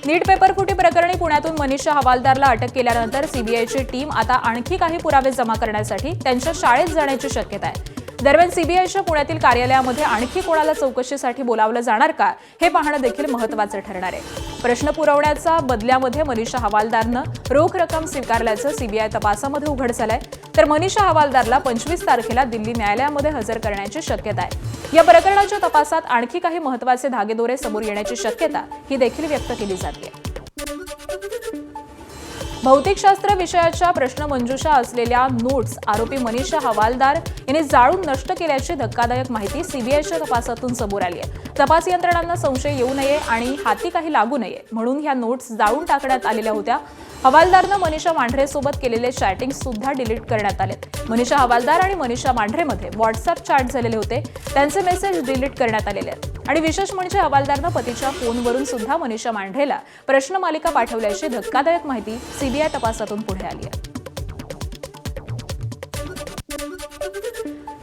नीट पेपरफुटी प्रकरणी पुण्यातून मनीषा हवालदारला अटक केल्यानंतर सीबीआयची टीम आता आणखी काही पुरावे जमा करण्यासाठी त्यांच्या शाळेत जाण्याची शक्यता आहे. दरम्यान सीबीआयच्या पुण्यातील कार्यालयामध्ये आणखी कोणाला चौकशीसाठी बोलावलं जाणार का हे पाहणं देखील महत्त्वाचं ठरणार आहे. प्रश्न पुरवण्याच्या बदल्यामध्ये मनीषा हवालदारनं रोख रक्कम स्वीकारल्याचं सीबीआय तपासामध्ये उघड झालंय. तर मनीषा हवालदारला 25 तारखेला दिल्ली न्यायालयामध्ये हजर करण्याची शक्यता आहे. या प्रकरणाच्या तपासात आणखी काही महत्त्वाचे धागेदोरे समोर येण्याची शक्यता ही देखील व्यक्त केली जाते. भौतिकशास्त्र विषयाच्या प्रश्नमंजुषा असलेल्या नोट्स आरोपी मनीषा हवालदार यांनी जाळून नष्ट केल्याची धक्कादायक माहिती सीबीआयच्या तपासातून समोर आली आहे. तपास यंत्रणांना संशय येऊ नये आणि हाती काही लागू नये म्हणून ह्या नोट्स जाळून टाकण्यात आलेल्या होत्या. हवालदारनं मनीषा मांढरेसोबत केलेले चॅटिंग सुद्धा डिलीट करण्यात आले. मनीषा हवालदार आणि मनीषा मांढरेमध्ये व्हॉट्सअप चॅट झालेले होते. त्यांचे मेसेज डिलीट करण्यात आलेले आहेत. आणि विशेष म्हणजे हवालदारनं पतीच्या फोनवरून सुद्धा मनीषा मांढरेला प्रश्नमालिका पाठवल्याची धक्कादायक माहिती सीबीआय तपासातून पुढे आली आहे.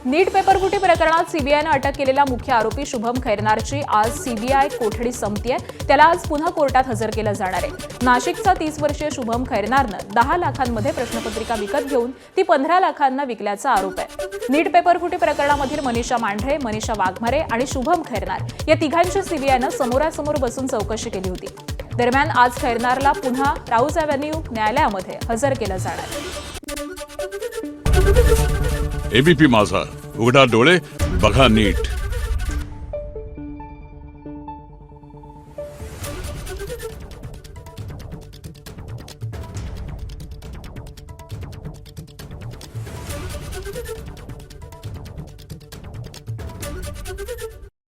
नीट पेपरफुटी प्रकरणात सीबीआयनं अटक केलेला मुख्य आरोपी शुभम खैरनारची आज सीबीआय कोठडी संपतीये. त्याला आज पुन्हा कोर्टात हजर केलं जाणार आहे. नाशिकचा 30 वर्षीय शुभम खैरनारनं 10 लाखांमध्ये प्रश्नपत्रिका विकत घेऊन ती 15 लाखांना विकल्याचा आरोप आहे. नीट पेपरफुटी प्रकरणामधील मनीषा मांढरे, मनीषा वाघमारे आणि शुभम खैरनार या तिघांची सीबीआयनं समोरासमोर बसून चौकशी केली होती. दरम्यान आज खैरनारला पुन्हा राऊज अॅव्हेन्यू न्यायालयामध्ये हजर केलं जाणार आहे. एबीपी माझा, उघडा डोळे बघा नीट.